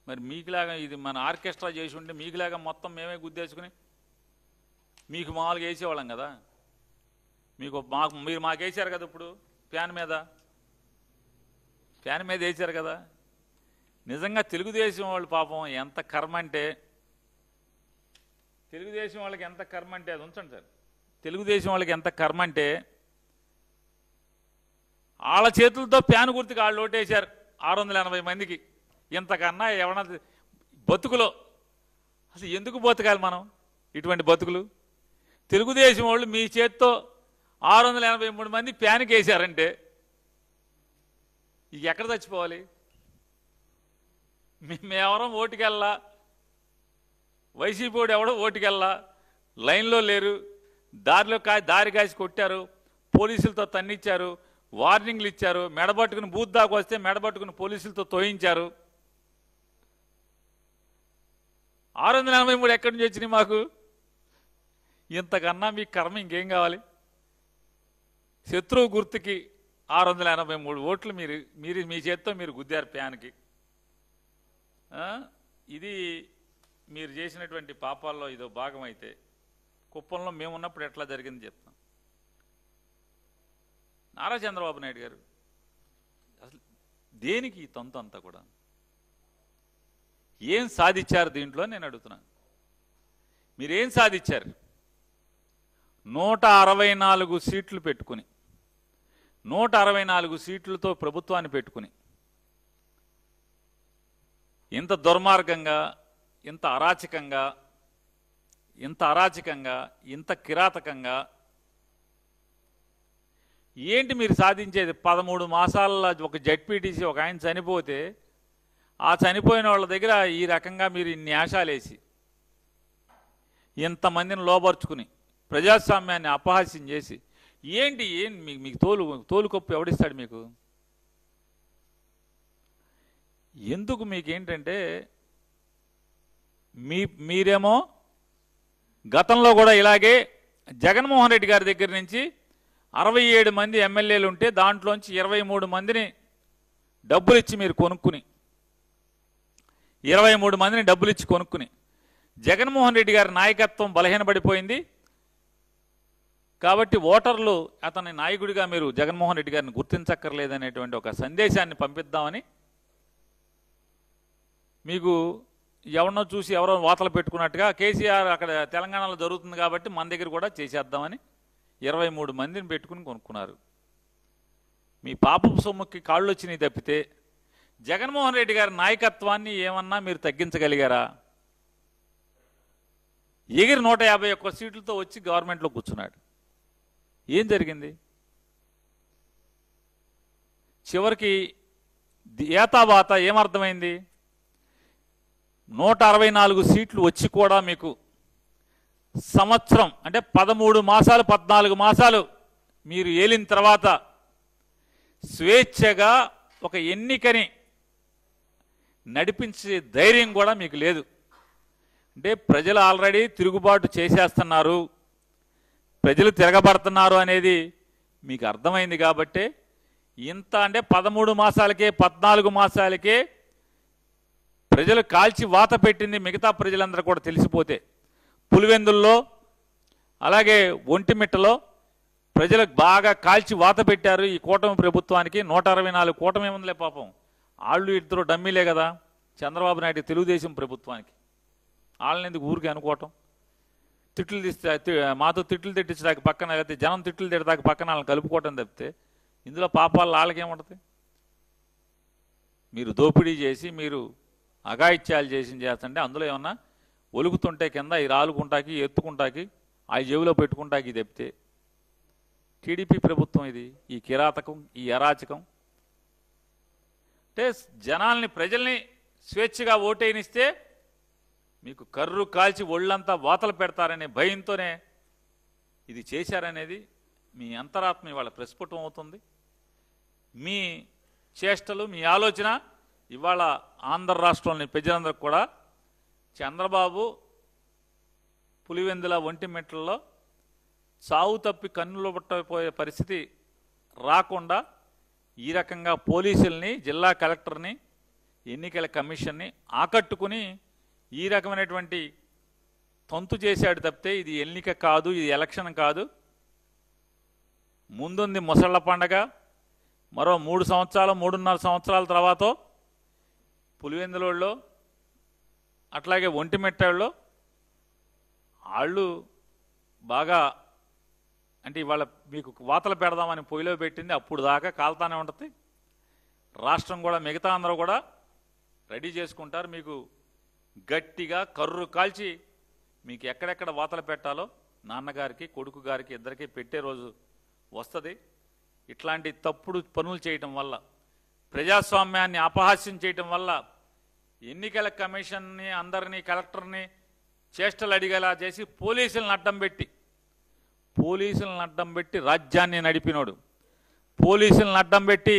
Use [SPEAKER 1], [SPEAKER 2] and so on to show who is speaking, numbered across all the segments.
[SPEAKER 1] మరి మీకులాగా ఇది మన ఆర్కెస్ట్రా చేసి ఉంటే మీకులాగా మొత్తం మేమే గుద్దేసుకుని మీకు మామూలుగా వేసేవాళ్ళం కదా. మీరు మాకు వేసారు కదా, ఇప్పుడు ఫ్యాన్ మీద వేసారు కదా. నిజంగా తెలుగుదేశం వాళ్ళు పాపం ఎంత కర్మ అంటే, తెలుగుదేశం వాళ్ళకి ఎంత కర్మ అంటే, అది ఉంచండి సార్, తెలుగుదేశం వాళ్ళకి ఎంత కర్మ అంటే వాళ్ళ చేతులతో ఫ్యాన్ గుర్తుకు వాళ్ళు ఓటేశారు 680 మందికి. ఇంతకన్నా ఎవరన్నా బతుకులో అసలు ఎందుకు బతకాలి మనం ఇటువంటి బతుకులు? తెలుగుదేశం వాళ్ళు మీ చేత్తో 683 మంది ఫ్యాన్కి వేశారంటే ఇక ఎక్కడ చచ్చిపోవాలి? మేమెవరం ఓటుకెళ్ళా, వైసీపీ వాడు ఎవడో ఓటుకెళ్ళా, లైన్లో లేరు, దారి కాసి కొట్టారు, పోలీసులతో తన్నిచ్చారు, వార్నింగ్లు ఇచ్చారు, మెడబట్టుకుని బూత్ దాకా వస్తే మెడబట్టుకుని పోలీసులతో తోయించారు. 683 ఎక్కడి నుంచి వచ్చినాయి మాకు? ఇంతకన్నా మీకు కర్మ ఇంకేం కావాలి? శత్రువు గుర్తుకి 683 ఓట్లు మీరు మీ చేత్తో మీరు గుద్దారు ఫ్యాన్కి. ఇది మీరు చేసినటువంటి పాపాల్లో ఇదో భాగం. అయితే కుప్పంలో మేమున్నప్పుడు ఎట్లా జరిగింది చెప్తాం. నారా చంద్రబాబు నాయుడు గారు అసలు దేనికి ఈ తంతు అంతా కూడా? ఏం సాధించారు దీంట్లో నేను అడుగుతున్నాను. మీరేం సాధించారు? 164 సీట్లు పెట్టుకుని, 164 సీట్లతో ప్రభుత్వాన్ని పెట్టుకుని ఇంత దుర్మార్గంగా, ఇంత అరాచకంగా, ఇంత కిరాతకంగా ఏంటి మీరు సాధించేది? 13 మాసాల ఒక జడ్పీటీసీ ఒక ఆయన చనిపోతే ఆ చనిపోయిన వాళ్ళ దగ్గర ఈ రకంగా మీరు ఇన్ని ఆశాలేసి ఇంతమందిని లోబర్చుకుని ప్రజాస్వామ్యాన్ని అపహాస్యం చేసి ఏంటి మీకు తోలు కప్పు ఎవడిస్తాడు మీకు? ఎందుకు మీకేంటంటే మీరేమో గతంలో కూడా ఇలాగే జగన్మోహన్ రెడ్డి గారి దగ్గర నుంచి 67 మంది ఎమ్మెల్యేలు ఉంటే దాంట్లోంచి 23 మందిని డబ్బులు ఇచ్చి మీరు కొనుక్కుని, 23 మందిని డబ్బులు ఇచ్చి కొనుక్కుని, జగన్మోహన్ రెడ్డి గారి నాయకత్వం బలహీనపడిపోయింది కాబట్టి ఓటర్లు అతని నాయకుడిగా మీరు జగన్మోహన్ రెడ్డి గారిని గుర్తించక్కర్లేదనేటువంటి ఒక సందేశాన్ని పంపిద్దామని మీకు ఎవరినో చూసి ఎవరో వాతలు పెట్టుకున్నట్టుగా కేసీఆర్ అక్కడ తెలంగాణలో జరుగుతుంది కాబట్టి మన దగ్గర కూడా చేసేద్దామని 23 మందిని పెట్టుకుని కొనుక్కున్నారు. మీ పాపపు సొమ్ముకి కాళ్ళు వచ్చినాయి తప్పితే జగన్మోహన్ రెడ్డి గారి నాయకత్వాన్ని ఏమన్నా మీరు తగ్గించగలిగారా? ఎగిరి 151 సీట్లతో వచ్చి గవర్నమెంట్లో కూర్చున్నాడు. ఏం జరిగింది? చివరికి ఏతాబాత ఏమర్థమైంది? 164 సీట్లు వచ్చి కూడా మీకు సంవత్సరం అంటే 13 మాసాలు 14 మాసాలు మీరు ఏలిన తర్వాత స్వేచ్ఛగా ఒక ఎన్నికని నడిపించే ధైర్యం కూడా మీకు లేదు. అంటే ప్రజలు ఆల్రెడీ తిరుగుబాటు చేసేస్తున్నారు, ప్రజలు తిరగబడుతున్నారు అనేది మీకు అర్థమైంది కాబట్టే ఇంత అంటే 13 మాసాలకే 14 మాసాలకే ప్రజలు కాల్చి వాత పెట్టింది మిగతా ప్రజలందరూ కూడా తెలిసిపోతే పులివెందుల్లో అలాగే ఒంటిమిట్టలో ప్రజలకు బాగా కాల్చి వాత పెట్టారు ఈ కూటమి ప్రభుత్వానికి. 164 కూటమి ఏముందిలే పాపం, వాళ్ళు ఇద్దరు డమ్మీలే కదా చంద్రబాబు నాయుడు తెలుగుదేశం ప్రభుత్వానికి. వాళ్ళని ఎందుకు ఊరికి అనుకోవటం? తిట్లు తీస్తే మాతో తిట్లు తిట్టించడానికి పక్కన, లేకపోతే జనం తిట్లు తిట్టడానికి పక్కన వాళ్ళని కలుపుకోవటం తప్పితే ఇందులో పాపాలు వాళ్ళకేముంటుంది? మీరు దోపిడీ చేసి మీరు అఘాయిత్యాలు చేస్తుంటే అందులో ఏమన్నా ఒలుగుతుంటే కింద ఈ రాలుకుంటాకి ఎత్తుకుంటాకి ఆ జేబులో పెట్టుకుంటాకి తప్పితే టీడీపీ ప్రభుత్వం ఇది. ఈ కిరాతకం, ఈ అరాచకం అంటే జనాల్ని ప్రజల్ని స్వేచ్ఛగా ఓటేనిస్తే మీకు కర్రు కాల్చి ఒళ్ళంతా వాతలు పెడతారనే భయంతోనే ఇది చేశారనేది మీ అంతరాత్మ ఇవాళ ప్రస్ఫుటం అవుతుంది. మీ చేష్టలు, మీ ఆలోచన ఇవాళ ఆంధ్ర రాష్ట్రంలోని ప్రజలందరికీ కూడా చంద్రబాబు పులివెందుల ఒంటిమిట్టల్లో సావు తప్పి కన్నులు పట్టపోయే పరిస్థితి రాకుండా ఈ రకంగా పోలీసుల్ని, జిల్లా కలెక్టర్ని, ఎన్నికల కమిషన్ని ఆకట్టుకుని ఈ రకమైనటువంటి తంతు చేశాడు తప్పితే ఇది ఎన్నిక కాదు, ఇది ఎలక్షన్ కాదు. ముందుంది ముసళ్ళ పండగ. మరో 3 సంవత్సరాలు 3.5 సంవత్సరాల తర్వాత పులివెందులలో అట్లాగే ఒంటిమిట్టాళ్ళలో వాళ్ళు బాగా అంటే ఇవాళ మీకు వాతలు పెడదామని పొయ్యిలో పెట్టింది, అప్పుడు దాకా కాలుతానే ఉంటుంది. రాష్ట్రం కూడా మిగతా అందరూ కూడా రెడీ చేసుకుంటారు. మీకు గట్టిగా కర్రు కాల్చి మీకు ఎక్కడెక్కడ వాతలు పెట్టాలో నాన్నగారికి కొడుకు గారికి ఇద్దరికీ పెట్టే రోజు వస్తుంది. ఇట్లాంటి తప్పుడు పనులు చేయటం వల్ల, ప్రజాస్వామ్యాన్ని అపహాస్యం చేయటం వల్ల, ఎన్నికల కమిషన్ని అందరినీ కలెక్టర్ని చేష్టలు అడిగేలా చేసి పోలీసులను అడ్డం పెట్టి రాజ్యాన్ని నడిపినోడు, పోలీసులను అడ్డం పెట్టి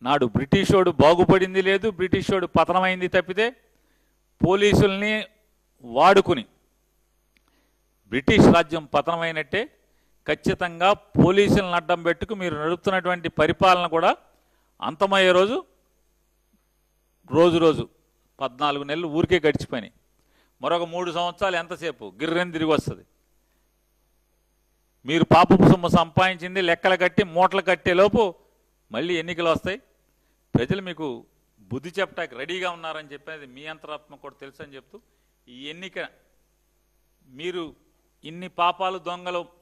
[SPEAKER 1] నాడు బ్రిటిషోడు బాగుపడింది లేదు, బ్రిటిషోడు పతనమైంది తప్పితే పోలీసుల్ని వాడుకుని బ్రిటిష్ రాజ్యం పతనమైనట్టే. ఖచ్చితంగా పోలీసులను అడ్డం పెట్టుకు మీరు నడుపుతున్నటువంటి పరిపాలన కూడా అంతమయ్యే రోజు రోజు 14 నెలలు ఊరికే గడిచిపోయినాయి. మరొక 3 సంవత్సరాలు ఎంతసేపు గిర్రెని తిరిగి వస్తుంది. మీరు పాపపు సొమ్ము సంపాదించింది లెక్కలు కట్టి మూటలు కట్టేలోపు మళ్ళీ ఎన్నికలు వస్తాయి. ప్రజలు మీకు బుద్ధి చెప్పడానికి రెడీగా ఉన్నారని చెప్పేది మీ అంతరాత్మ కూడా తెలుసు అని చెప్తూ, ఈ ఎన్నిక మీరు ఇన్ని పాపాలు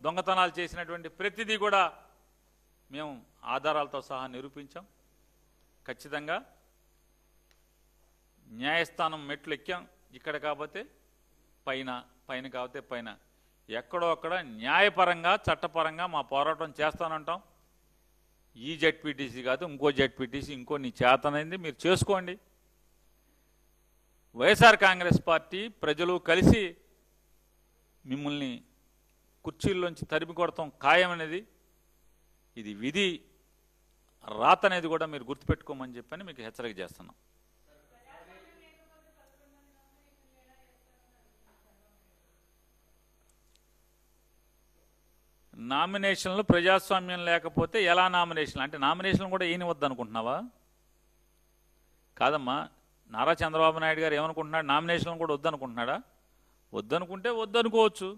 [SPEAKER 1] దొంగతనాలు చేసినటువంటి ప్రతిదీ కూడా మేము ఆధారాలతో సహా నిరూపించాం. ఖచ్చితంగా న్యాయస్థానం మెట్లు ఎక్కాం. ఇక్కడ కాకపోతే పైన కాకపోతే పైన ఎక్కడో అక్కడ న్యాయపరంగా చట్టపరంగా మా పోరాటం చేస్తానంటాం. ఈ జెడ్పీటీసీ కాదు, ఇంకో జెడ్పీటీసీ, ఇంకో నీ చేతనైంది మీరు చేసుకోండి. వైఎస్ఆర్ కాంగ్రెస్ పార్టీ ప్రజలు కలిసి మిమ్మల్ని కుర్చీల్లోంచి తరిమి కొడతాం ఖాయమనేది, ఇది విధి రాత అనేది కూడా మీరు గుర్తుపెట్టుకోమని చెప్పని మీకు హెచ్చరిక చేస్తున్నాం. నామినేషన్లు ప్రజాస్వామ్యం లేకపోతే ఎలా నామినేషన్లు అంటే నామినేషన్లు కూడా ఈయనవద్దు అనుకుంటున్నావా? కాదమ్మా, నారా చంద్రబాబు నాయుడు గారు ఏమనుకుంటున్నాడు? నామినేషన్లు కూడా వద్దనుకుంటున్నాడా? వద్దనుకుంటే వద్దనుకోవచ్చు.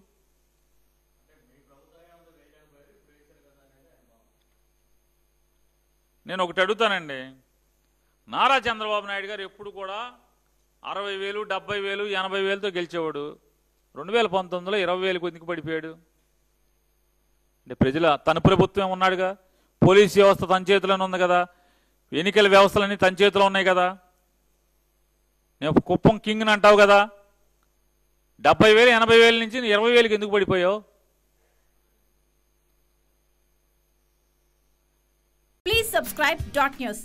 [SPEAKER 1] నేను ఒకటి అడుగుతానండి, నారా చంద్రబాబు నాయుడు గారు ఎప్పుడు కూడా 60,000, 70,000, 80,000తో గెలిచేవాడు. 2019లో 20,000కు ఎందుకు పడిపోయాడు? అంటే ప్రజల తన ప్రభుత్వం ఉన్నాడుగా, పోలీస్ వ్యవస్థ తన చేతిలోనే ఉంది కదా, ఎన్నికల వ్యవస్థలన్నీ తన చేతిలో ఉన్నాయి కదా. నేను కుప్పం కింగ్ని అంటావు కదా, 70,000, 80,000 నుంచి 20,000కి ఎందుకు పడిపోయావు?
[SPEAKER 2] Please subscribe dot news.